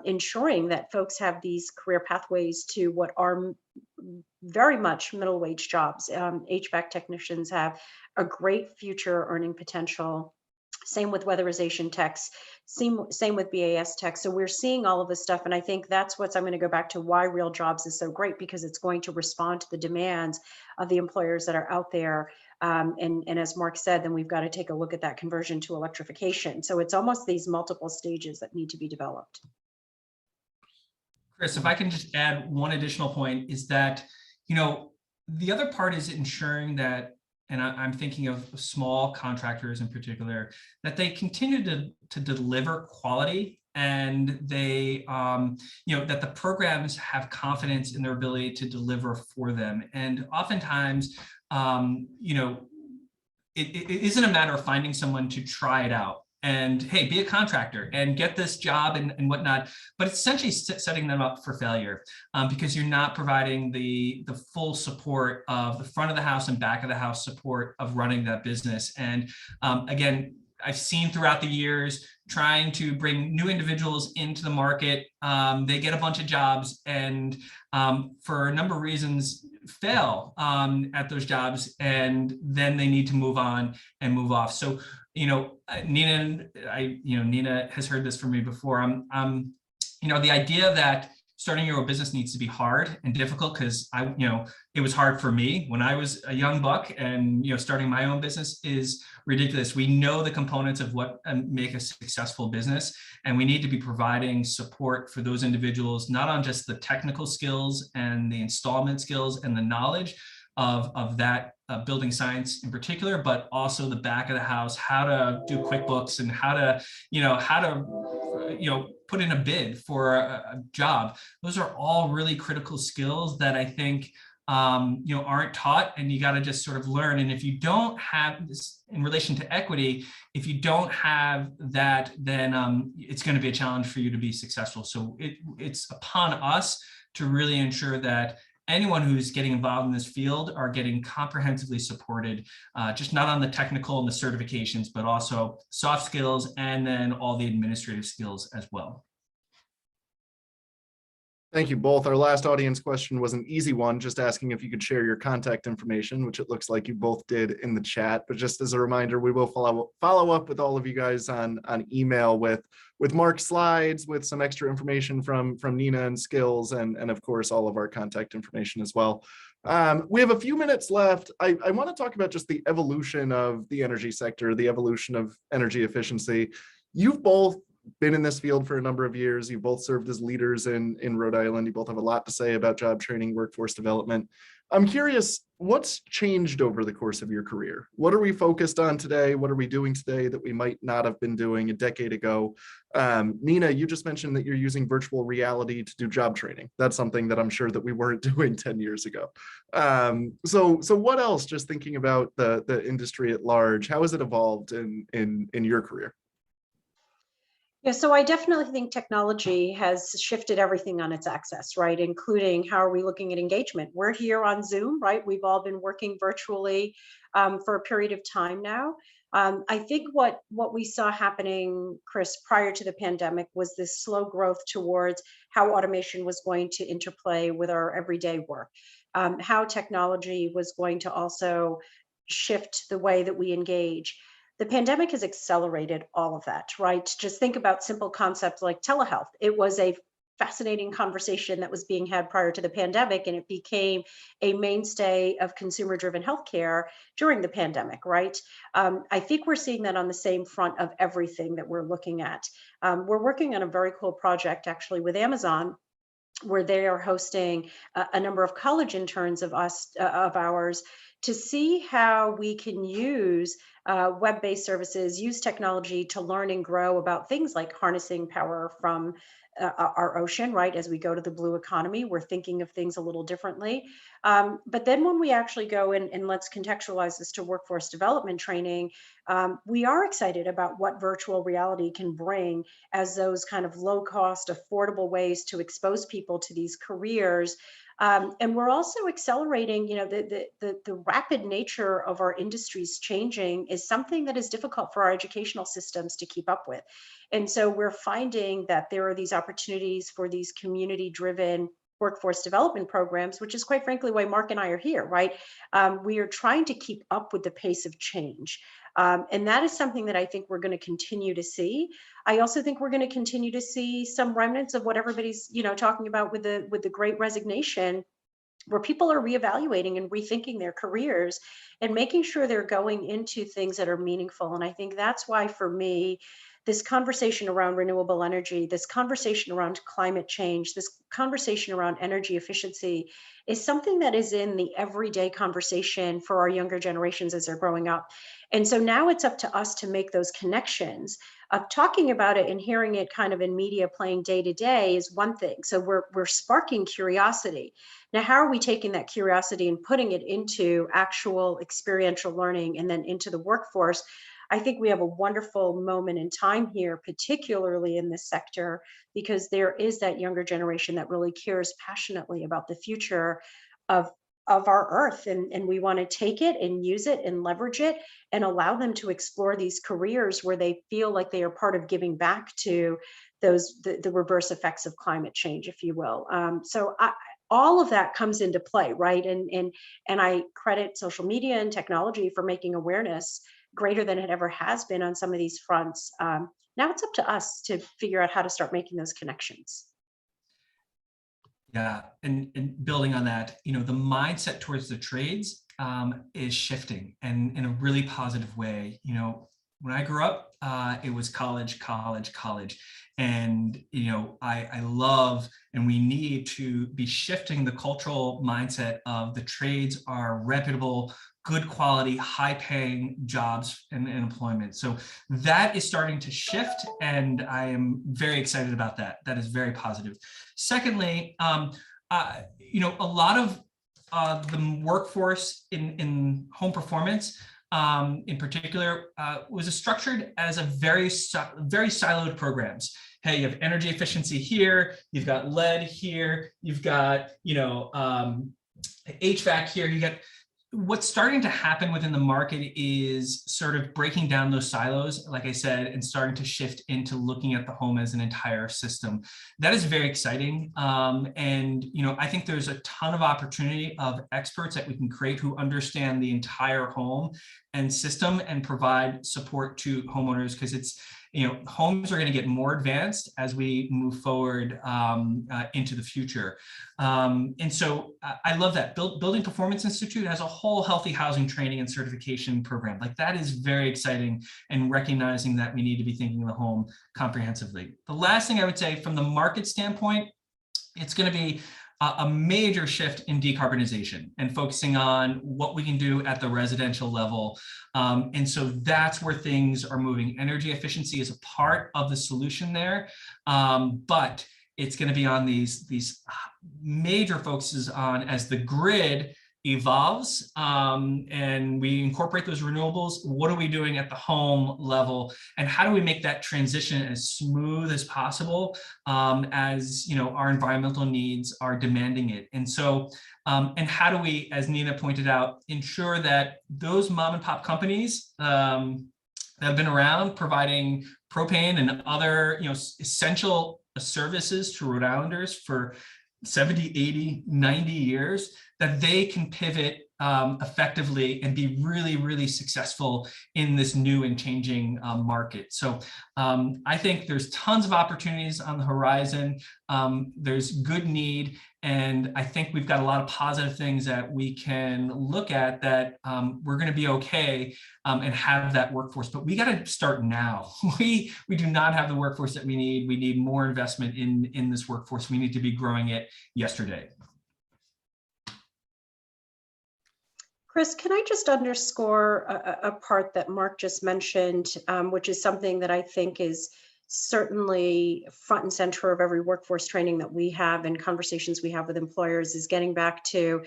ensuring that folks have these career pathways to what are very much middle wage jobs. HVAC technicians have a great future earning potential. Same with weatherization techs, same with BAS techs. So we're seeing all of this stuff. And I think that's I'm going to go back to why Real Jobs is so great, because it's going to respond to the demands of the employers that are out there. And as Mark said, then we've got to take a look at that conversion to electrification. So it's almost these multiple stages that need to be developed. Chris, if I can just add one additional point, is that, the other part is ensuring that, and I'm thinking of small contractors in particular, that they continue to deliver quality, and they, that the programs have confidence in their ability to deliver for them. And oftentimes, it isn't a matter of finding someone to try it out and, hey, be a contractor and get this job and whatnot, but it's essentially setting them up for failure, because you're not providing the full support of the front of the house and back of the house support of running that business. And again, I've seen throughout the years trying to bring new individuals into the market, they get a bunch of jobs and for a number of reasons fail at those jobs, and then they need to move on and move off. So, Nina has heard this from me before. The idea that starting your own business needs to be hard and difficult, because it was hard for me when I was a young buck, and starting my own business is ridiculous. We know the components of what make a successful business, and we need to be providing support for those individuals, not on just the technical skills and the installment skills and the knowledge of that building science in particular, but also the back of the house, how to do QuickBooks and how to put in a bid for a job. Those are all really critical skills that I think aren't taught, and you got to just sort of learn. And if you don't have this in relation to equity, if you don't have that, then it's going to be a challenge for you to be successful. So it's upon us to really ensure that anyone who's getting involved in this field are getting comprehensively supported, just not on the technical and the certifications, but also soft skills and then all the administrative skills as well. Thank you both. Our last audience question was an easy one, just asking if you could share your contact information, which it looks like you both did in the chat. But just as a reminder, we will follow up with all of you guys on email with Mark's slides, with some extra information from Nina and skills, and of course, all of our contact information as well. We have a few minutes left. I want to talk about just the evolution of the energy sector, the evolution of energy efficiency. You've both been in this field for a number of years. You both served as leaders in Rhode Island. You both have a lot to say about job training, workforce development. I'm curious, what's changed over the course of your career? What are we focused on today? What are we doing today that we might not have been doing a decade ago? Nina, you just mentioned that you're using virtual reality to do job training. That's something that I'm sure that we weren't doing 10 years ago. So what else, just thinking about the industry at large, how has it evolved in your career? Yeah, so I definitely think technology has shifted everything on its axis, right? Including how are we looking at engagement? We're here on Zoom, right? We've all been working virtually for a period of time now. I think what we saw happening, Chris, prior to the pandemic was this slow growth towards how automation was going to interplay with our everyday work, how technology was going to also shift the way that we engage. The pandemic has accelerated all of that, right? Just think about simple concepts like telehealth. It was a fascinating conversation that was being had prior to the pandemic, and it became a mainstay of consumer-driven healthcare during the pandemic, right? I think we're seeing that on the same front of everything that we're looking at. We're working on a very cool project actually with Amazon where they are hosting a number of college interns of ours to see how we can use web-based services, use technology to learn and grow about things like harnessing power from our ocean, right? As we go to the blue economy, we're thinking of things a little differently. But then when we actually go in, and let's contextualize this to workforce development training, we are excited about what virtual reality can bring as those kind of low cost, affordable ways to expose people to these careers. And we're also accelerating, the rapid nature of our industries changing is something that is difficult for our educational systems to keep up with. And so we're finding that there are these opportunities for these community driven workforce development programs, which is quite frankly why Mark and I are here, right? We are trying to keep up with the pace of change. And that is something that I think we're going to continue to see. I also think we're going to continue to see some remnants of what everybody's, talking about with the Great Resignation, where people are reevaluating and rethinking their careers and making sure they're going into things that are meaningful. And I think that's why, for me, this conversation around renewable energy, this conversation around climate change, this conversation around energy efficiency is something that is in the everyday conversation for our younger generations as they're growing up. And so now it's up to us to make those connections. Talking about it and hearing it kind of in media playing day to day is one thing. So we're sparking curiosity. Now, how are we taking that curiosity and putting it into actual experiential learning and then into the workforce? I think we have a wonderful moment in time here, particularly in this sector, because there is that younger generation that really cares passionately about the future of our earth, and we want to take it and use it and leverage it and allow them to explore these careers where they feel like they are part of giving back to the reverse effects of climate change, if you will. All of that comes into play, right? And I credit social media and technology for making awareness greater than it ever has been on some of these fronts. Now it's up to us to figure out how to start making those connections. Yeah, and building on that, the mindset towards the trades is shifting, and in a really positive way. When I grew up, it was college, college, college. And, I love, and we need to be shifting the cultural mindset of the trades are reputable, good quality, high paying jobs and employment. So that is starting to shift, and I am very excited about that. That is very positive. Secondly, a lot of the workforce in home performance, in particular, was structured as a very siloed programs. Hey, you have energy efficiency here, you've got lead here, you've got HVAC here. You got what's starting to happen within the market is sort of breaking down those silos, like I said, and starting to shift into looking at the home as an entire system. That is very exciting. And I think there's a ton of opportunity of experts that we can create who understand the entire home and system and provide support to homeowners, because it's, homes are going to get more advanced as we move forward into the future. And so I love that. Building Performance Institute has a whole healthy housing training and certification program. Like, that is very exciting, and recognizing that we need to be thinking of the home comprehensively. The last thing I would say from the market standpoint, it's going to be a major shift in decarbonization and focusing on what we can do at the residential level. And so that's where things are moving. Energy efficiency is a part of the solution there, but it's going to be on these major focuses on as the grid evolves and we incorporate those renewables. What are we doing at the home level, and how do we make that transition as smooth as possible as our environmental needs are demanding it? And so and how do we, as Nina pointed out, ensure that those mom and pop companies that have been around providing propane and other essential services to Rhode Islanders for 70, 80, 90 years, that they can pivot effectively and be really, really successful in this new and changing market. So I think there's tons of opportunities on the horizon. There's good need, And I think we've got a lot of positive things that we can look at that we're going to be okay and have that workforce. But we got to start now. We do not have the workforce that we need. We need more investment in this workforce. We need to be growing it yesterday. Chris, can I just underscore a part that Mark just mentioned, which is something that I think is certainly front and center of every workforce training that we have and conversations we have with employers, is getting back to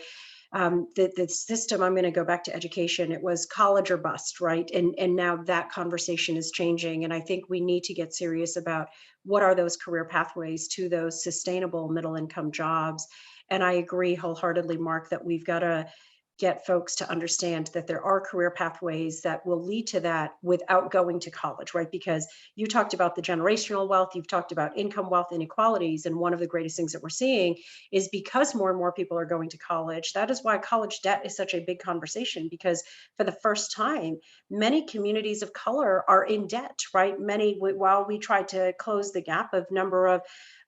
the system. I'm going to go back to education. It was college or bust, right? And now that conversation is changing. And I think we need to get serious about what are those career pathways to those sustainable middle income jobs. And I agree wholeheartedly, Mark, that we've got to get folks to understand that there are career pathways that will lead to that without going to college, right? Because you talked about the generational wealth, you've talked about income wealth inequalities. And one of the greatest things that we're seeing is because more and more people are going to college, that is why college debt is such a big conversation, because for the first time, many communities of color are in debt, right? Many, while we tried to close the gap of number of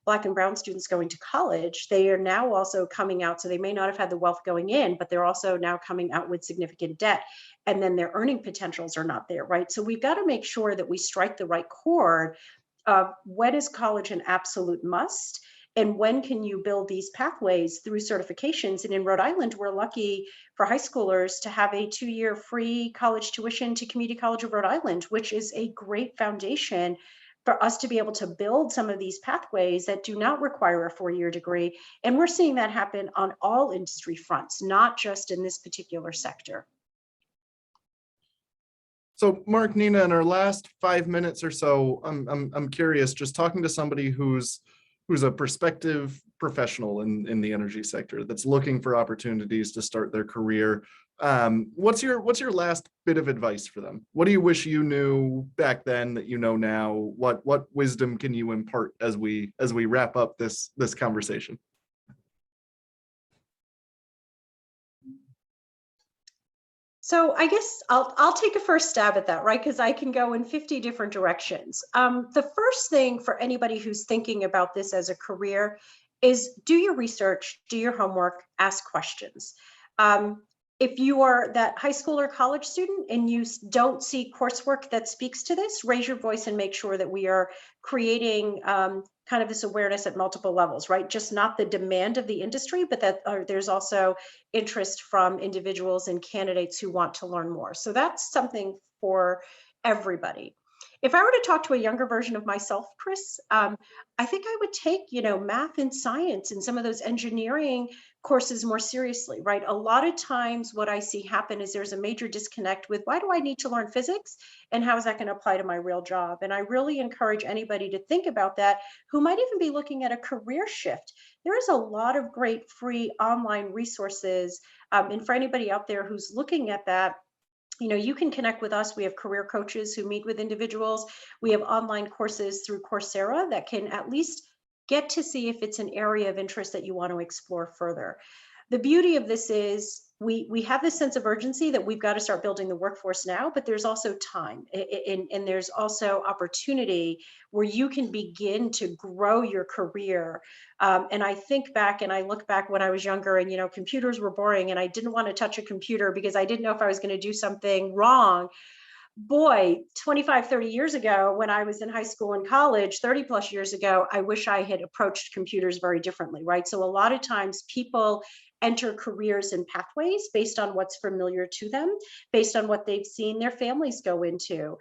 Black and brown students going to college, they are now also coming out. So they may not have had the wealth going in, but they're also now coming out with significant debt. And then their earning potentials are not there, right? So we've got to make sure that we strike the right chord of when is college an absolute must? And when can you build these pathways through certifications? And in Rhode Island, we're lucky for high schoolers to have a 2-year free college tuition to Community College of Rhode Island, which is a great foundation for us to be able to build some of these pathways that do not require a 4-year degree. And we're seeing that happen on all industry fronts, not just in this particular sector. So Mark, Nina, in our last 5 minutes or so, I'm curious, just talking to somebody who's a prospective professional in the energy sector that's looking for opportunities to start their career. What's your last bit of advice for them? What do you wish you knew back then that you know now? What wisdom can you impart as we wrap up this conversation? So I guess I'll take a first stab at that, right? Because I can go in 50 different directions. The first thing for anybody who's thinking about this as a career is do your research, do your homework, ask questions. If you are that high school or college student and you don't see coursework that speaks to this, raise your voice and make sure that we are creating kind of this awareness at multiple levels, right? Just not the demand of the industry, but that there's also interest from individuals and candidates who want to learn more. So that's something for everybody. If I were to talk to a younger version of myself, Chris, I think I would take, math and science and some of those engineering courses more seriously, right? A lot of times what I see happen is there's a major disconnect with why do I need to learn physics and how is that going to apply to my real job? And I really encourage anybody to think about that who might even be looking at a career shift. There is a lot of great free online resources. And for anybody out there who's looking at that, you can connect with us. We have career coaches who meet with individuals. We have online courses through Coursera that can at least get to see if it's an area of interest that you want to explore further. The beauty of this is we have this sense of urgency that we've got to start building the workforce now, but there's also time and there's also opportunity where you can begin to grow your career. And I think back and I look back when I was younger and, computers were boring and I didn't want to touch a computer because I didn't know if I was going to do something wrong. Boy, 25, 30 years ago, when I was in high school and college, 30 plus years ago, I wish I had approached computers very differently, right? So a lot of times people enter careers and pathways based on what's familiar to them, based on what they've seen their families go into.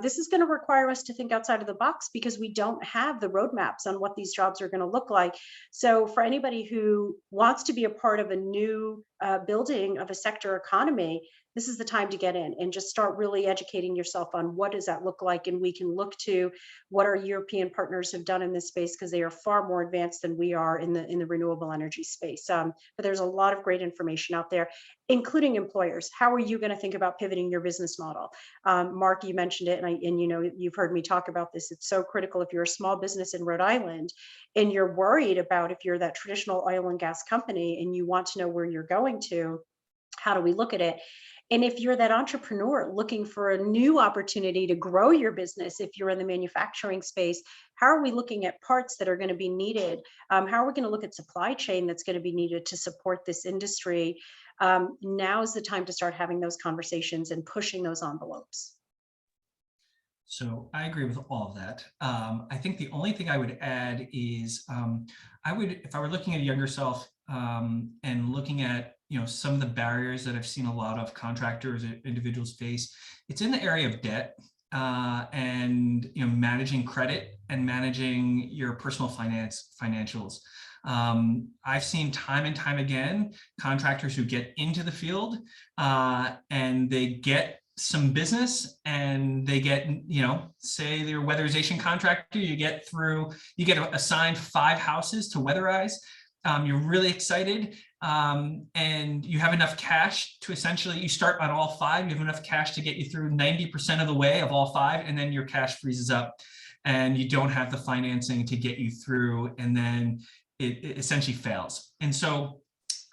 This is going to require us to think outside of the box because we don't have the roadmaps on what these jobs are going to look like. So for anybody who wants to be a part of a new building of a sector economy, this is the time to get in and just start really educating yourself on what does that look like. And we can look to what our European partners have done in this space because they are far more advanced than we are in the renewable energy space. But there's a lot of great information out there, including employers. How are you going to think about pivoting your business model? Mark, you mentioned it, and you've heard me talk about this. It's so critical if you're a small business in Rhode Island and you're worried about if you're that traditional oil and gas company and you want to know where you're going to, how do we look at it? And if you're that entrepreneur looking for a new opportunity to grow your business, if you're in the manufacturing space, how are we looking at parts that are going to be needed? How are we going to look at supply chain that's going to be needed to support this industry? Now is the time to start having those conversations and pushing those envelopes. So I agree with all of that. I think the only thing I would add is if I were looking at a younger self and looking at some of the barriers that I've seen a lot of contractors or individuals face, it's in the area of debt and managing credit and managing your personal financials. I've seen time and time again contractors who get into the field and they get some business and they get, say they're a weatherization contractor, you get assigned 5 houses to weatherize. You're really excited and you have enough cash to essentially, you start on all 5, you have enough cash to get you through 90% of the way of all 5, and then your cash freezes up and you don't have the financing to get you through, and then it essentially fails. And so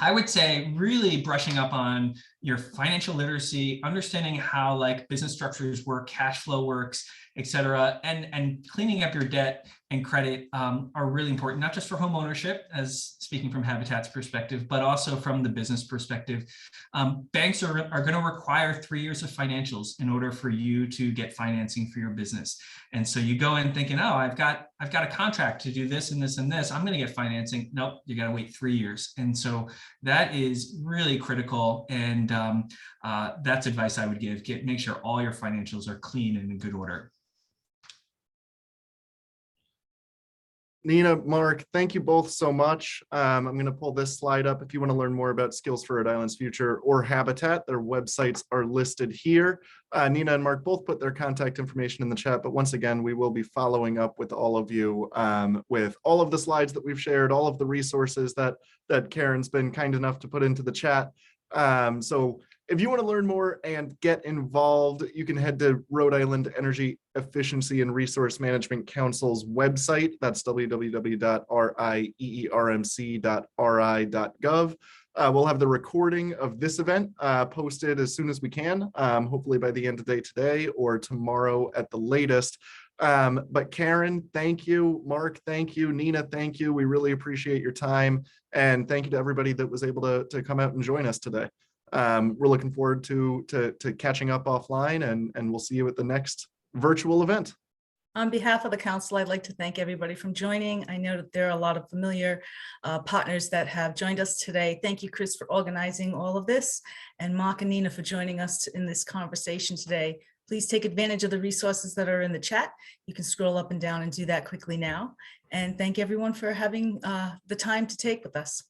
I would say really brushing up on your financial literacy, understanding how business structures work, cash flow works, et cetera, and cleaning up your debt and credit are really important, not just for home ownership, as speaking from Habitat's perspective, but also from the business perspective. Banks are going to require 3 years of financials in order for you to get financing for your business. And so you go in thinking, oh, I've got a contract to do this and this and this, I'm going to get financing. Nope, you got to wait 3 years. And so that is really critical. And that's advice I would give. Make sure all your financials are clean and in good order. Nina, Mark, thank you both so much. I'm going to pull this slide up. If you want to learn more about Skills for Rhode Island's Future or Habitat, their websites are listed here. Nina and Mark both put their contact information in the chat, but once again, we will be following up with all of you with all of the slides that we've shared, all of the resources that Karen's been kind enough to put into the chat. So if you want to learn more and get involved, you can head to Rhode Island Energy Efficiency and Resource Management Council's website. That's www.rieermc.ri.gov. We'll have the recording of this event posted as soon as we can, hopefully by the end of the day today or tomorrow at the latest. But Karen, thank you. Mark, thank you. Nina, thank you. We really appreciate your time. And thank you to everybody that was able to come out and join us today. We're looking forward to catching up offline, and we'll see you at the next virtual event. On behalf of the council, I'd like to thank everybody for joining. I know that there are a lot of familiar partners that have joined us today. Thank you, Chris, for organizing all of this, and Mark and Nina for joining us in this conversation today. Please take advantage of the resources that are in the chat. You can scroll up and down and do that quickly now. And thank everyone for having the time to take with us.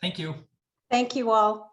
Thank you. Thank you all.